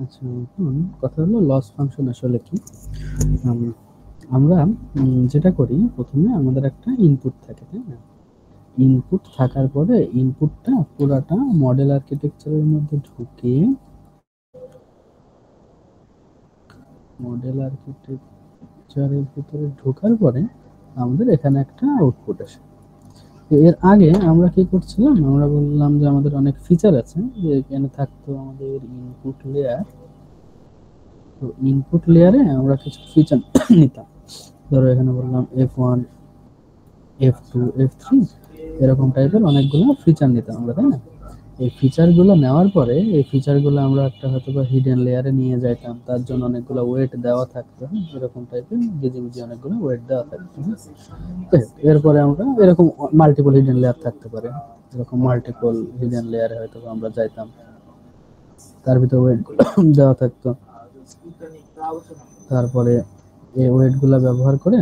আচ্ছা, এখন কথা হলো লস ফাংশন আসলে কি। আমরা যেটা করি প্রথমে আমাদের একটা ইনপুট থাকে, তাই না? ইনপুট থাকার পরে ইনপুটটা পুরাটা মডেল আর্কিটেকচারের মধ্যে ঢুকে মডেল আর্কিটেকচারের ভিতরে ঢোকার পরে আমাদের এখানে একটা আউটপুট আসে। এর আগে আমরা কি করছিলাম, আমরা বললাম যে আমাদের অনেক ফিচার আছে, যে এখানে থাকতো আমাদের ইনপুট লেয়ার। তো ইনপুট লেয়ারে আমরা কিছু ফিচার নিতাম। ধরো এখানে বললাম F1, F2, F3, এরকম টাইপের অনেকগুলো ফিচার নিতাম আমরা, তাই না? এই ফিচারগুলো নেওয়ার পরে এই ফিচারগুলো আমরা একটা হয়তো বা হিডেন লেয়ারে নিয়ে যাইতাম, তার জন্য অনেকগুলো ওয়েট দেওয়া থাকতো, এরকম টাইপের গিজিমিজি অনেকগুলো ওয়েট দেওয়া থাকতো। এরপরে আমরা এরকম মাল্টিপল হিডেন লেয়ার থাকতে পারে, এরকম মাল্টিপল হিডেন লেয়ারে হয়তো আমরা যাইতাম, তার ভিতরে ওয়েট দেওয়া থাকতো। তারপরে এই ওয়েট গুলা ব্যবহার করে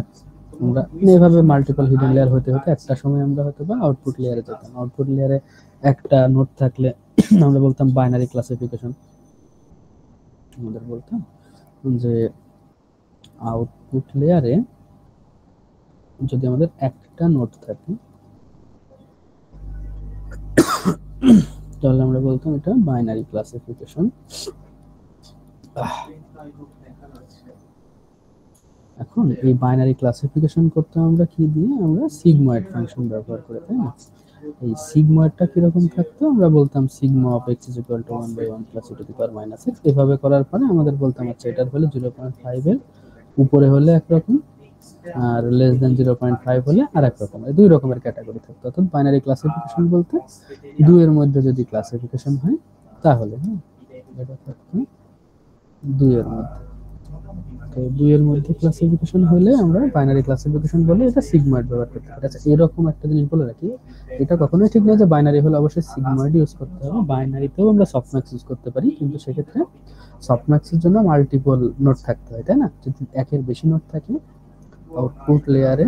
আমরা এইভাবে মাল্টিপল হিডেন লেয়ার হতে হতে একটা সময় আমরা হয়তো বা আউটপুট লেয়ারে যেতাম। আউটপুট লেয়ারে একটা নোট থাকলে আমরা বলতাম বাইনারি ক্লাসিফিকেশন। আমাদের বলতাম যে আউটপুট লেয়ারে যদি আমাদের একটা নোট থাকে তাহলে আমরা বলতাম এটা বাইনারি ক্লাসিফিকেশন। এখন এই বাইনারি ক্লাসিফিকেশন করতে আমরা কি দিয়ে, আমরা সিগময়েড ফাংশন ব্যবহার করে, তাই না? এই সিগময়েডটা কিরকম থাকতো, আমরা বলতাম sigma of x is equal to 1/1 plus E to the power minus x. এভাবে করার পরে আমাদের বলতাম আচ্ছা এটার ভ্যালু 0.5 এর উপরে হলে একরকম, আর লেস দেন 0.5 হলে আর এক রকম, দুই রকমের ক্যাটাগরি থাকতো। অর্থাৎ বাইনারি ক্লাসিফিকেশন বলতে দুইয়ের মধ্যে যদি ক্লাসিফিকেশন হয় তাহলে, হ্যাঁ, এটা থাকতো দুইয়ের মধ্যে। তো দুইয়ের মধ্যে ক্লাসিফিকেশন হলে আমরা বাইনারি ক্লাসিফিকেশন বলে এটা সিগময়েড ব্যবহার করতে পারি। আচ্ছা, এরকম একটা জিনিস বলে রাখি, এটা কখনোই ঠিক না যে বাইনারি হলে অবশ্যই সিগময়েড ইউজ করতে হবে। বাইনারিতেও আমরা সফটম্যাক্স ইউজ করতে পারি, কিন্তু সেক্ষেত্রে সফটম্যাক্সের জন্য মাল্টিপল নোট থাকতে হয়, তাই না? যদি একের বেশি নোট থাকে আউটপুট লেয়ারে,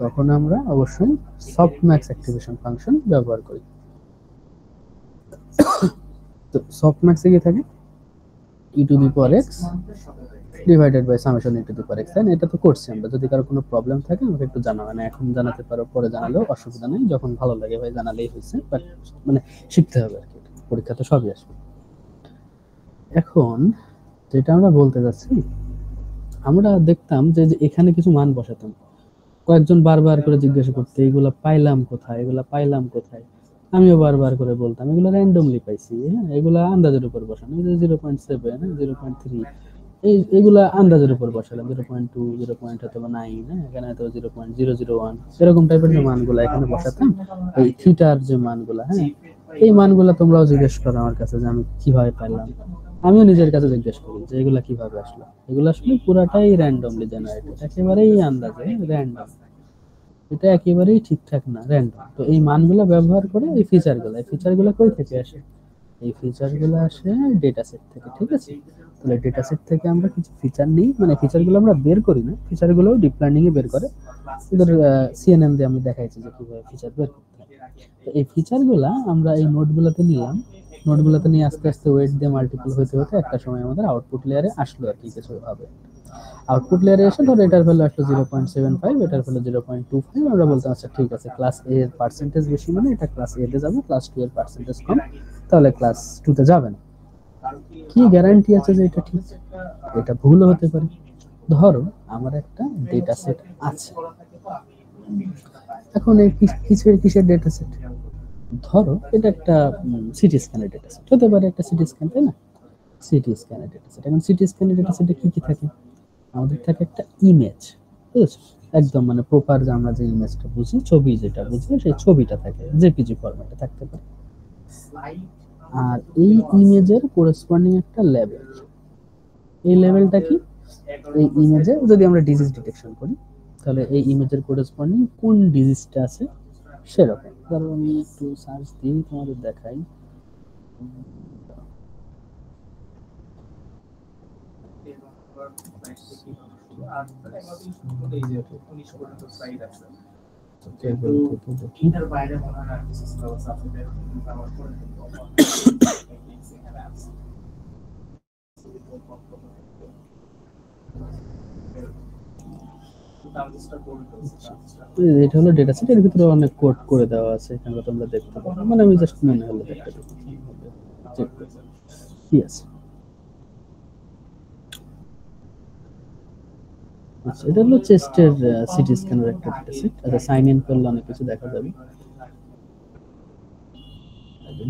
তখন আমরা অবশ্যই সফটম্যাক্স অ্যাক্টিভেশন ফাংশন ব্যবহার করি। তো সফটম্যাক্সে কি থাকে, e to the power x divided by summation e to the power x. তাই না? এটা তো করছি আমরা। যদি কারো কোনো প্রবলেম থাকে আমাকে একটু জানাবে, না এখন জানাতে পারো, পরে জানালেও অসুবিধা নেই, যখন ভালো লাগে ভাই জানালেই হয়েছে। বাট মানে শিখতে হবে আর কি, পরীক্ষা তো সবই আসবে। এখন যেটা আমরা বলতে যাচ্ছি, আমরা দেখতাম যে এখানে কিছু মান বসাতাম, কয়েকজন বারবার করে জিজ্ঞাসা করতে এগুলা পাইলাম কোথায়, এগুলা পাইলাম কোথায়। আমিও বারবার করে বলতাম এগুলো র্যান্ডমলি পাইছি, হ্যাঁ, এগুলা আন্দাজের উপর বসানো, এই যে 0.7, 0.3, এইগুলা আন্দাজের উপর বসালাম, 0.2, 0.9, হ্যাঁ, এখানে হয়তো 0.001, এরকম টাইপের যে মানগুলা এখানে বসাতাম, এই থিটার যে মানগুলা, হ্যাঁ, এই মানগুলা তোমরাও জিজ্ঞেস করো আমার কাছে যে আমি কিভাবে পাইলাম। আমিও নিজের কাছে জিজ্ঞেস করি যে এগুলা কিভাবে আসলো। এগুলো আসলে পুরাটাই র্যান্ডমলি জেনারেটেড, একেবারেই আন্দাজে র্যান্ডম, এটা একেবারেই ঠিকঠাক না, র্যান্ডম। তো এই মানগুলো ব্যবহার করে এই ফিচারগুলো কই থেকে আসে, এই ফিচারগুলো আসে ডেটা সেট থেকে, ঠিক আছে? তাহলে ডেটা সেট থেকে আমরা কিছু ফিচার নিই, মানে ফিচারগুলো আমরা বের করি না, ফিচারগুলো ডিপ লার্নিং এ বের করে। এদের সিএনএন দিয়ে আমি দেখাইছি যে কিভাবে ফিচার বের করতে হয়। তো এই ফিচারগুলো আমরা এই নোটগুলোতে নিলাম, নোটগুলোতে নিয়ে আস্তে আস্তে ওয়েট দিয়ে মাল্টিপল হতে হতে একটা সময় আমাদের আউটপুট লেয়ারে আসলো আর কি, কিছু হবে। আউটপুট লেয়ারে এসে ধরো এটার ভ্যালু আসলো 0.75, এটার ভ্যালু 0.25, আমরা বলতে আচ্ছা ঠিক আছে, ক্লাস এ এর পার্সেন্টেজ বেশি মানে এটা ক্লাস এ তে যাবে, ক্লাস 2 এর পার্সেন্টেজ কম, তাহলে ক্লাস 2 তে যাবে না। কি গ্যারান্টি আছে যে এটা ঠিক? এটা ভুলও হতে পারে। ধরো আমার একটা ডেটা সেট আছে, এখন এই কিসের কিসের ডেটা সেট, ধরো এটা একটা সিটি স্ক্যানের ডেটা সেট হতে পারে, একটা সিটি স্ক্যান, তাই না? সিটি স্ক্যানের ডেটা সেট, এখন সিটি স্ক্যানের ডেটা সেটে কি কি থাকে, আমাদের থাকে একটা ইমেজ, বুঝেছো? একদম মানে প্রপার যে আমরা যে ইমেজটা বুঝি, ছবি যেটা বুঝি, সেই ছবিটা থাকে, জেপিজি ফরম্যাটে থাকতে পারে। আর এই ইমেজের কোরেসপন্ডিং একটা লেভেল, এই লেভেলটা কি, এই ইমেজে যদি আমরা ডিজিজ ডিটেকশন করি তাহলে এই ইমেজের কোরেসপন্ডিং কোন ডিজিজটা আছে সেরকম। ধরো আমি একটু সার্চ দিই তোমাদের দেখাই। কেবল থেকে দেখি এটা হলো ডেটা সেট, এর ভিতরে অনেক কোড করে দেওয়া আছে, এখানে তোমরা দেখতে পারো। মানে আমি জাস্ট মনে হলো দেখতে চেক করি কি আছে। আচ্ছা, এটা হলো চেস্টের সিটি স্ক্যানের একটা ডেটা সেট। আচ্ছা, সাইন ইন করলে অনেক কিছু দেখা যাবে।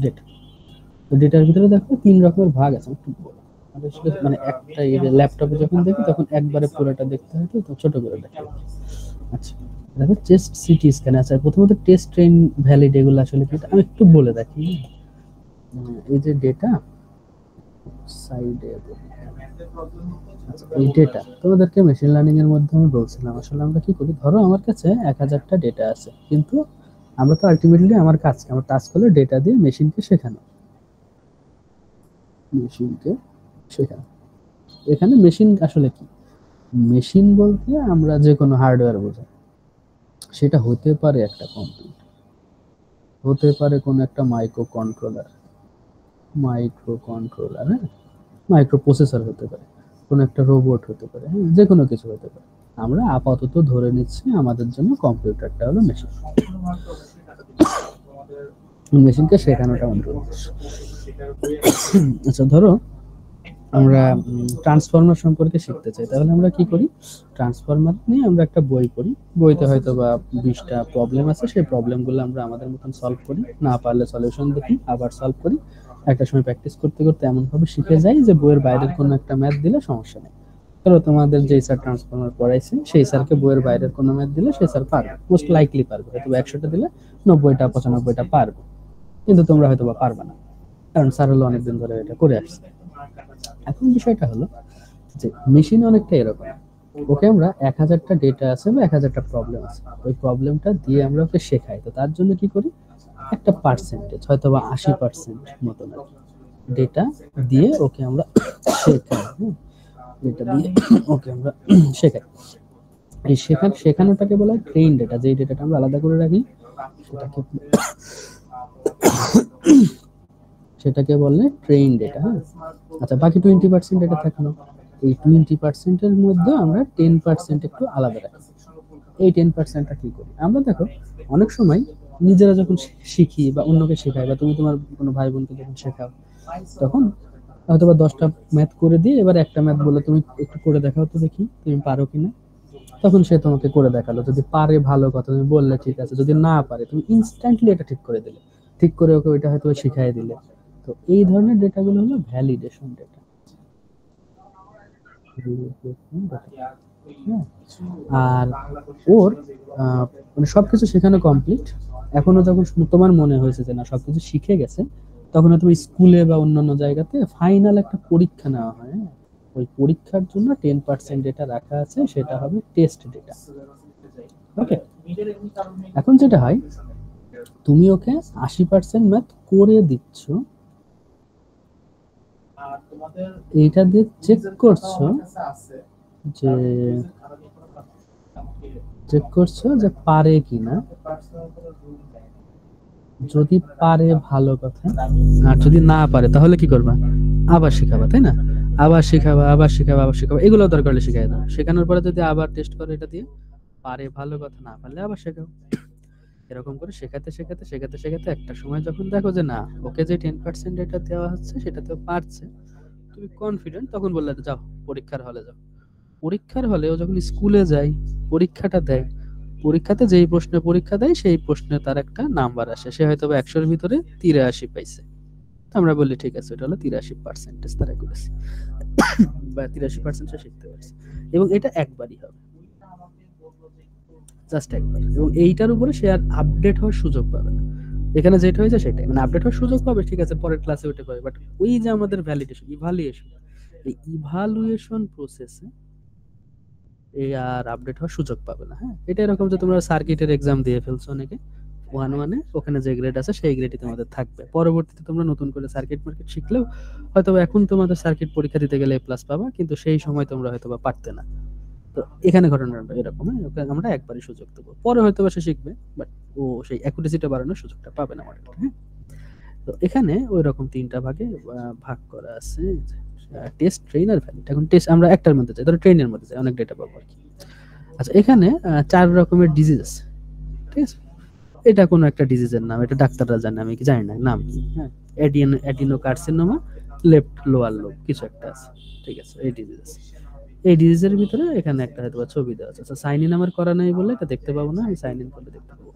ডেটা, তো ডেটার ভিতরে দেখো 3 রকমের ভাগ আছে, একটু বড় মানে একটা ল্যাপটপে যখন দেখি তখন একবারে পুরোটা দেখতে হয়, তো ছোট করে দেখতে হয়। আচ্ছা, দেখো চেস্ট সিটি স্ক্যান আছে। প্রথমত টেস্ট ট্রেন ভ্যালিড, এগুলো আসলে কি আমি একটু বলে দেখি। এই যে ডেটা সাইডে, আচ্ছা এই ডেটা তোমাদেরকে মেশিন লার্নিং এর মধ্যে আমি বলছিলাম আসলে আমরা কি করি। ধরো আমার কাছে 1000টা ডেটা আছে, কিন্তু আমরা তো আলটিমেটলি আমার টাস্ক হলো ডেটা দিয়ে মেশিনকে শেখানো। এখানে মেশিন আসলে কি, মেশিন বলতে আমরা যে কোনো হার্ডওয়্যার বোঝাই। সেটা হতে পারে একটা কম্পিউটার, হতে পারে কোনো একটা মাইক্রো কন্ট্রোলার, হ্যাঁ, মাইক্রো প্রসেসর হতে পারে, কোনো একটা রোবট হতে পারে, হ্যাঁ, যে কোনো কিছু হতে পারে। আমরা আপাতত ধরে নিচ্ছি আমাদের জন্য কম্পিউটারটা হলো মেশিন। মেশিনকে শেখানোটা আমাদের উদ্দেশ্য। আচ্ছা, ধরো আমরা ট্রান্সফরমার সম্পর্কে শিখতে চাই, তাহলে আমরা কি করি, ট্রান্সফরমার নিয়ে আমরা একটা বই পড়ি। বইতে হয়তো বা 20টা প্রবলেম আছে, সেই প্রবলেমগুলো আমরা আমাদের মতন সলভ করি, না পারলে সলিউশন দেখি, আবার সলভ করি। একটা সময় প্র্যাকটিস করতে করতে এমন ভাবে শিখে যাই যে বইয়ের বাইরের কোনো একটা ম্যাথ দিলে সমস্যা নেই। ধরো তোমাদের যে স্যার ট্রান্সফরমার পড়াইছে সেই স্যারকে বইয়ের বাইরের কোনো ম্যাথ দিলে সেই স্যার পারবে, মোস্ট লাইকলি পারবে। হয়তো 100টা দিলে 90টা 95টা পারবে, কিন্তু তোমরা হয়তো বা পারবে না, কারণ স্যার হলো অনেকদিন ধরে এটা করে আসছে। এখন বিষয়টা হলো যে মেশিন অনেকটা এরকম। ওকে আমরা 1000টা ডেটা আছে বা 1000টা প্রবলেম আছে, ওই প্রবলেমটা দিয়ে আমরা ওকে শেখাই। তো তার জন্য কি করি, একটা পার্সেন্টেজ হয়তো বা 80% মতন ডেটা দিয়ে ওকে আমরা শেখাই। ডেটা দিয়ে ওকে আমরা শেখাই। এই শেখানোটাকে বলা হয় ট্রেন ডেটা। যেই ডেটাটা আমরা আলাদা করে রাখি সেটাকে বলে ট্রেন ডেটা। হ্যাঁ, আচ্ছা, বাকি 20% ডেটা থাকলো। এই 20%-এর মধ্যে আমরা 10% একটু আলাদা রাখি। এই 10%টা কি করি আমরা, দেখো অনেক সময় নিজেরা যখন শিখি বা অন্যকে শেখাই, বা তুমি তোমার কোনো ভাই বোনকে যখন শেখাও, তখন হয়তো বা 10টা ম্যাথ করে দিয়ে এবার একটা ম্যাথ বলে তুমি একটু করে দেখাও তো দেখি তুমি পারো কিনা। তখন সে তোমাকে করে দেখালো, যদি পারে ভালো কথা, তুমি বললে ঠিক আছে, যদি না পারে তুমি ইনস্ট্যান্টলি এটা ঠিক করে দিলে, ঠিক করে ওকে ওইটা হয়তো শিখাই দিলে। তো এই ধরনের ডেটাগুলো হলো ভ্যালিডেশন ডেটা। আর ওর মানে সবকিছু শেখানো কমপ্লিট, এখনো যখন তোমার মনে হয়েছে যে না সবকিছু শিখে গেছে, তখন তুমি স্কুলে বা অন্যান্য জায়গাতে ফাইনাল একটা পরীক্ষা নেওয়া হয়। ওই পরীক্ষার জন্য 10% ডেটা রাখা আছে, সেটা হবে টেস্ট ডেটা। ওকে, এখন যেটা হয়, তুমি ওকে 80% ম্যাথ করে দিচ্ছ, এইটা দিয়ে চেক করছো যে পারে কিনা। যদি পারে ভালো কথা, আর যদি না পারে তাহলে কি করবা, আবার শেখাবা, তাই না? আবার শেখাবা, এগুলো দরকার হলে শিখাই দাও। শেখানোর পরে যদি আবার টেস্ট করো এটা দিয়ে, পারে ভালো কথা, না পারলে আবার শেখাও। এরকম করে শেখাতে শেখাতে শেখাতে শেখাতে একটা সময় যখন দেখো যে না ওকে যে 10% এটা দেওয়া হচ্ছে সেটাতেও পারছে, তুমি কনফিডেন্ট, তখন বললে যাও পরীক্ষার হলে যাও। পরীক্ষার হলে ও যখন স্কুলে যায়, পরীক্ষাটা দেয়, পরীক্ষাতে যেই প্রশ্নে পরীক্ষা দেয় সেই প্রশ্নে তার একটা নাম্বার আসে, সে হয়তো 100-এর ভিতরে 83 পাইছে। আমরা বলি ঠিক আছে, এটা হলো 83% তার অ্যাকুরেসি, বা 83% সে শিখতে পারছে। এবং এটা একবারই হবে, জাস্ট একবার। এবং এইটার উপরে সে আর আপডেট হওয়ার সুযোগ পাবে না। এখানে যেটা হয়েছে সেটাই, মানে আপডেট হওয়ার সুযোগ পাবে, ঠিক আছে, পরের ক্লাসে ওটা পাবে, বাট ওই যে আমাদের ভ্যালিডেশন ইভালুয়েশন, এই ইভালুয়েশন প্রসেসে এই আর আপডেট হওয়ার সুযোগ পাবে না। হ্যাঁ, এটা এরকম যে তোমরা সার্কিটের এক্সাম দিয়ে ফেলছো অনেকে 1-1-এ, ওখানে যে গ্রেড আছে সেই গ্রেডই তোমাদের থাকবে। পরবর্তীতে তোমরা নতুন করে সার্কিট মার্কেট শিখলেও হয়তো এখন তোমাদের সার্কিট পরীক্ষা দিতে গেলে A+ পাবা, কিন্তু সেই সময় তোমরা হয়তো বা পারতে না। তো এখানে ঘটনাটা এরকম, হ্যাঁ? ওকে আমরা একবারই সুযোগ দেবো, পরে হয়তো বা সে শিখবে, বাট ও সেই অ্যাকুরেসিটা বাড়ানোর সুযোগটা পাবে না মডেলটা, হ্যাঁ? তো এখানে ওই রকম তিনটা ভাগে ভাগ করা আছে, টেস্ট, ট্রেন আর ভ্যালিড। এখন টেস্ট আমরা একটার মধ্যে যাই, ধরো ট্রেনের মধ্যে যাই, অনেক ডেটা পাবো আর কি। আচ্ছা, এখানে 4 রকমের ডিজিজ আছে, ঠিক আছে? এটা কোনো একটা ডিজিজের নাম, এটা ডাক্তাররা জানে, আমি কি জানি না নাম কি, হ্যাঁ? অ্যাডিনোকার্সিনোমা লেফট লোয়ার লোব কিছু একটা আছে, ঠিক আছে? এই ডিজিজ আছে। এই ডিজিজের ভিতরে এখানে একটা হয়তো ছবি দেওয়া আছে। আচ্ছা, সাইন ইন আমার করা নাই বলে এটা দেখতে পাবো না, আমি সাইন ইন করলে দেখতে পাবো।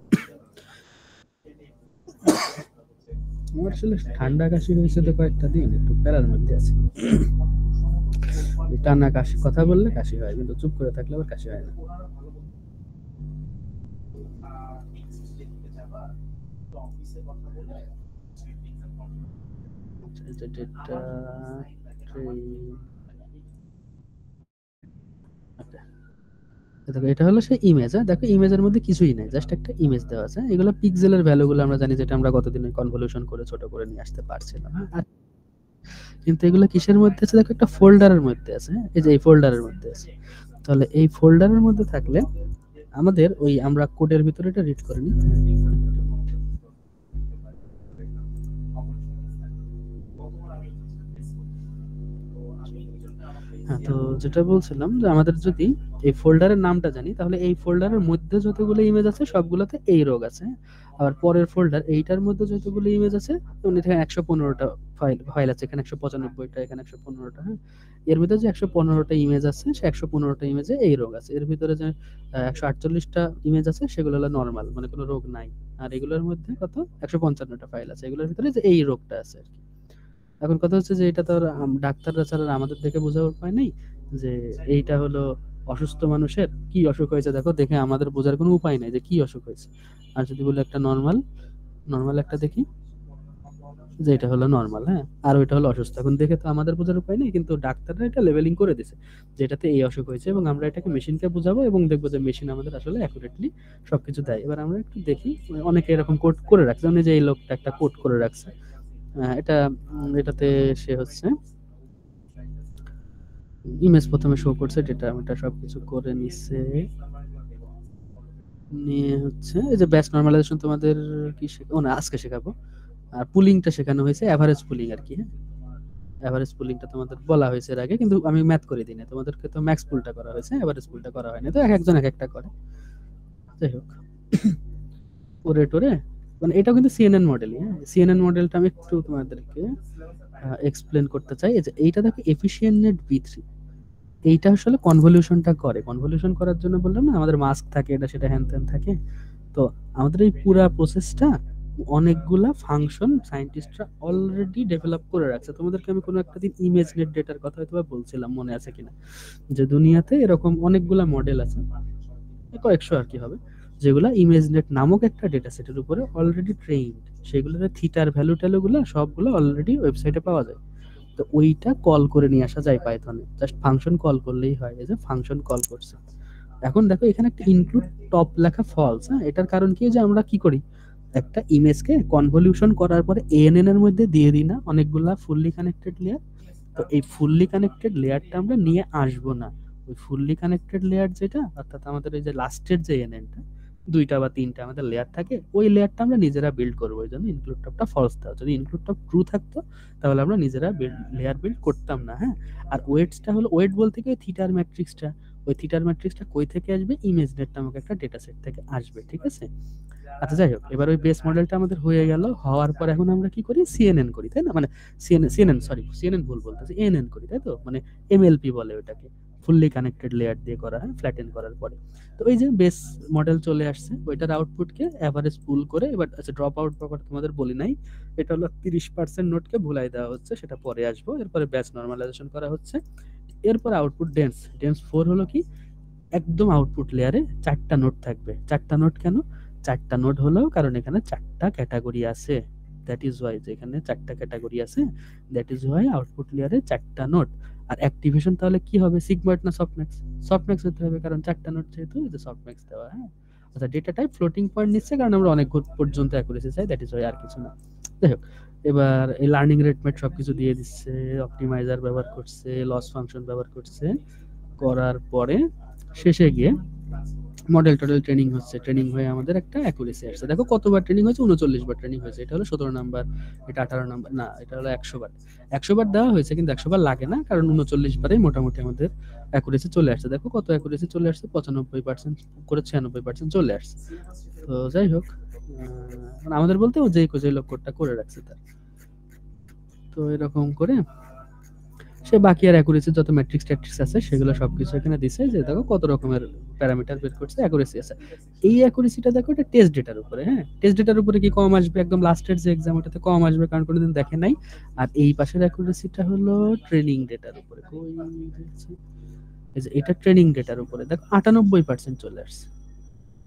আমার আসলে ঠান্ডা কাশি হয়েছে তো কয়েকটা দিন, একটু প্যারার মধ্যে আছে। টানা কাশি, কথা বললে কাশি হয়, কিন্তু চুপ করে থাকলে আবার কাশি হয় না। দেখো এটা হলো সেই ইমেজ, হ্যাঁ? দেখো ইমেজের মধ্যে কিছুই নাই, জাস্ট একটা ইমেজ দেওয়া আছে। এগুলো পিক্সেলের ভ্যালুগুলো আমরা জানি, যেটা আমরা গতদিনে কনভলিউশন করে ছোট করে নিয়ে আসতে পারছিলাম, হ্যাঁ? আর কিন্তু এগুলো কিসের মধ্যে আছে? দেখো একটা ফোল্ডারের মধ্যে আছে, হ্যাঁ? এই যে এই ফোল্ডারের মধ্যে আছে। তাহলে এই ফোল্ডারের মধ্যে থাকলে আমাদের ওই আমরা কোডের ভিতরে এটা রিড করে নিই। হ্যাঁ, তো যেটা বলছিলাম যে আমাদের যদি এই ফোল্ডারের নামটা জানি, তাহলে এই ফোল্ডারের মধ্যে যতগুলো ইমেজ আছে সবগুলোতে এই রোগ আছে, হ্যাঁ? আবার পরের ফোল্ডার এইটার মধ্যে যতগুলো ইমেজ আছে, যেমন এখানে 115টা ফাইল আছে, এখানে 195টা, এখানে 115টা, হ্যাঁ? এর ভিতরে যে 115টা ইমেজ আছে, সে 115টা ইমেজে এই রোগ আছে। এর ভিতরে যে 148টা ইমেজ আছে সেগুলো হলো নরমাল, মানে কোনো রোগ নাই। আর এগুলোর মধ্যে কত 155টা ফাইল আছে, এগুলোর ভিতরে যে এই রোগটা আছে আর কি। এখন কথা হচ্ছে যে এটা তো আর ডাক্তাররা ছাড়া আর আমাদের দেখে বোঝার উপায় নেই যে এইটা হলো অসুস্থ মানুষের কি অসুখ হয়েছে, দেখো দেখে আমাদের বোঝার কোনো উপায় নাই যে কি অসুখ হয়েছে। আর যদি বলে একটা নর্মাল, নর্মাল একটা দেখি যে এটা হলো নর্মাল, হ্যাঁ? আর ওইটা হলো অসুস্থ, এখন দেখে তো আমাদের বোঝার উপায় নেই, কিন্তু ডাক্তাররা এটা লেভেলিং করে দিছে যে এটাতে এই অসুখ হয়েছে, এবং আমরা এটাকে মেশিনকে বুঝাবো এবং দেখবো যে মেশিন আমাদের আসলে অ্যাকুরেটলি সবকিছু দেয়। এবার আমরা একটু দেখি, অনেকে এরকম কোড করে রাখছে, মানে যে এই লোকটা একটা কোড করে রাখছে, এটা এটাতে সে হচ্ছে ইমেজ প্রথমে শো করছে, ডেটা এটা সবকিছু করে নিচ্ছে, নিয়ে হচ্ছে এই যে ব্যাচ নরমালাইজেশন তোমাদের কি ও না আজকে শেখাবো। আর পুলিংটা শেখানো হয়েছে, এভারেজ পুলিং আর কি, হ্যাঁ? এভারেজ পুলিংটা তোমাদের বলা হয়েছে এর আগে, কিন্তু আমি ম্যাথ করে দিই না, তোমাদেরকে তো ম্যাক্স পুলটা করা হয়েছে, এভারেজ পুলটা করা হয়নি, তো এক একজন এক একটা করে। যাই হোক, ওরে টোরে, মানে এটাও কিন্তু সিএনএন মডেলই, হ্যাঁ? সিএনএন মডেলটা আমি একটু তোমাদেরকে এক্সপ্লেন করতে চাই। এই যে এইটা দেখো এফিশিয়েন্ট নেট V3, এইটা আসলে কনভলিউশনটা করে। কনভলিউশন করার জন্য বললাম না আমাদের মাস্ক থাকে, এটা সেটা হ্যান ত্যান থাকে। তো আমাদের এই পুরা প্রসেসটা অনেকগুলা ফাংশন সায়েন্টিস্টরা অলরেডি ডেভেলপ করে রাখছে। তোমাদেরকে আমি কোনো একটা দিন ইমেজ নেট ডেটার কথা হয়তো বলছিলাম, মনে আছে কিনা, যে দুনিয়াতে এরকম অনেকগুলা মডেল আছে, কয়েকশো আর কি হবে, যেগুলা ইমেজ নেট নামক একটা ডেটা সেটের উপরে অলরেডি ট্রেইনড। সেগুলোর থিটার ভ্যালু ট্যালুগুলো সবগুলো অলরেডি ওয়েবসাইটে পাওয়া যায়। তো ওইটা কল করে নিয়ে আসা যায় পাইথনে, জাস্ট ফাংশন কল করলেই হয়। এই যে ফাংশন কল করছে, এখন দেখো এখানে একটা ইনক্লুড টপ লেখা ফলস, হ্যাঁ? এটার কারণ কি, যে আমরা কি করি, একটা ইমেজকে কনভলিউশন করার পরে এএনএন এর মধ্যে দিয়ে দিই না অনেকগুলা ফুললি কানেক্টেড লেয়ার। তো এই ফুললি কানেক্টেড লেয়ারটা আমরা নিয়ে আসবো না, ওই ফুললি কানেক্টেড লেয়ার যেটা, অর্থাৎ আমাদের এই যে লাস্টের যে এএনএনটা, দুইটা বা তিনটা আমাদের লেয়ার থাকে, ওই লেয়ারটা আমরা নিজেরা বিল্ড করবো। এই জন্য ইনক্লুড টপটা ফলস দেওয়া। যদি ইনক্লুড টপ ট্রু থাকতো তাহলে আমরা নিজেরা লেয়ার বিল্ড করতাম না, হ্যাঁ? আর ওয়েটসটা হলো, ওয়েট বলতে কি থিটার ম্যাট্রিক্সটা, ওই থিটার ম্যাট্রিক্সটা কই থেকে আসবে, ইমেজ নেট নামক একটা ডেটা সেট থেকে আসবে, ঠিক আছে? আচ্ছা, যাই হোক, এবার ওই বেস মডেলটা আমাদের হয়ে গেল, হওয়ার পর এখন আমরা কি করি, সিএনএন করি, তাই না? মানে সিএনএন, সরি সিএনএন ভুল বলতেছি, এএনএন করি, তাই তো? মানে এমএলপি বলে ওটাকে, ফুললি কানেক্টেড লেয়ার দিয়ে করা হয় ফ্ল্যাটেন করার পরে। তো এই যে বেস মডেল চলে আসছে, ওইটার আউটপুটকে এভারেজ পুল করে, এবার আচ্ছা ড্রপ আউট ব্যাপার তোমাদের বলি নাই, এটা হলো 30% নোটকে ভুলাই দেওয়া হচ্ছে, সেটা পরে আসবো। এরপরে ব্যাচ নর্মালাইজেশন করা হচ্ছে, এরপর আউটপুট ডেন্স 4 হলো কি, একদম আউটপুট লেয়ারে 4টা নোড থাকবে। 4টা নোড কেন? 4টা নোড হলো কারণ এখানে 4টা ক্যাটাগরি আছে, দ্যাট ইজ ওয়াই, যে এখানে 4টা ক্যাটাগরি আছে, দ্যাট ইজ ওয়াই আউটপুট লেয়ারে 4টা নোড। আর অ্যাক্টিভেশন তাহলে কি হবে, সিগমার্ট না সফটম্যাক্স? সফটম্যাক্স হতে হবে, কারণ 4টা নোড যেহেতু, এই যে সফটম্যাক্স দেওয়া, হ্যাঁ? আচ্ছা, ডেটা টাইপ ফ্লোটিং পয়েন্ট নিচ্ছে কারণ আমরা অনেক পর্যন্ত অ্যাকুরেসি চাই, দ্যাট ইজ ওয়াই, আর কিছু না। যাই হোক, এবার এই লার্নিং রেট মেট সবকিছু দিয়ে দিচ্ছে, অপটিমাইজার ব্যবহার করছে, লস ফাংশন ব্যবহার করছে, করার পরে শেষে গিয়ে মডেল টডেল ট্রেনিং হচ্ছে, ট্রেনিং হয়ে আমাদের একটা অ্যাকুরেসি আসছে। দেখো কতবার ট্রেনিং হয়েছে, 39 বার ট্রেনিং হয়েছে। এটা হলো 17 নাম্বার, এটা 18 নাম্বার, না এটা হলো 100 বার। 100 বার দেওয়া হয়েছে, কিন্তু 100 বার লাগে না, কারণ 39 বারেই মোটামুটি আমাদের অ্যাকুরেসি চলে আসছে। দেখো কত অ্যাকুরেসি চলে আসছে, 95% করে 96% চলে আসছে। তো যাই হোক, আমাদের বলতে ও যে লক্ষ্যটা করে রাখছে তার। তো এরকম করে সে বাকি আর অ্যাকুরেসি যত ম্যাট্রিক্স ট্যাট্রিক্স আছে সেগুলো সবকিছু এখানে দিছে, যে দেখো কত রকমের প্যারামিটার বের করছে, অ্যাকুরেসি আছে। এই অ্যাকুরেসিটা দেখো এটা টেস্ট ডেটার উপরে, হ্যাঁ টেস্ট ডেটার উপরে কি কম আসবে, একদম লাস্টের যে এক্সাম ওটাতে কম আসবে, কারণ কোনোদিন দেখে নাই। আর এই পাশের অ্যাকুরেসিটা হলো ট্রেনিং ডেটার উপরে, কই দেখছি, এই যে এটা ট্রেনিং ডেটার উপরে দেখো 98% চলে আসছে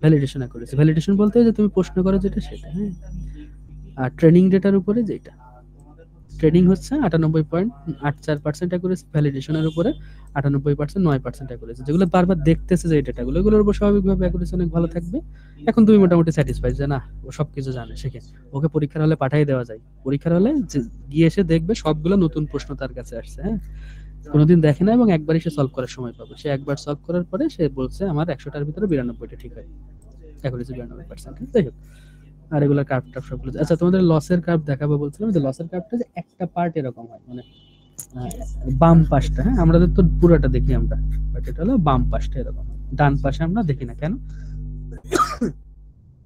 ভ্যালিডেশন অ্যাকুরেসি। ভ্যালিডেশন বলতে যে তুমি প্রশ্ন করো যেটা সেটা, হ্যাঁ। আর ট্রেনিং ডেটার উপরে যেটা ট্রেনিং হচ্ছে 98.84% অ্যাকুরেসি, ভ্যালিডেশনের উপরে 98% 9% অ্যাকুরেসি। যেগুলো বারবার দেখতেছে যে এই ডেটাগুলো, এগুলোর উপর স্বাভাবিকভাবে অ্যাকুরেসি অনেক ভালো থাকবে। এখন তুমি মোটামুটি স্যাটিসফাইড যে না ও সবকিছু জানে, শিখে ওকে পরীক্ষার হলে পাঠিয়ে দেওয়া যায়। পরীক্ষার হলে গিয়ে এসে দেখবে সবগুলো নতুন প্রশ্ন তার কাছে আসছে, হ্যাঁ কোনোদিন দেখে না, এবং একবারই সে সলভ করার সময় পাবে। সে একবার সলভ করার পরে সে বলছে আমার 100টার ভিতরে 92টা ঠিক হয়, অ্যাকুরেসি 92%। তাই হোক, আর এগুলা কার্ভ টার্ভ সবগুলো। আচ্ছা তোমাদের লসের কার্ভ দেখাবো বলছিলাম, যে লসের কার্ভটা যে একটা পার্ট এরকম হয়, মানে বাম পাশটা, হ্যাঁ আমাদের তো পুরোটা দেখি আমরা, বাট এটা হলো বাম পাশটা এরকম হয়, ডান পাশে আমরা দেখি না। কেন?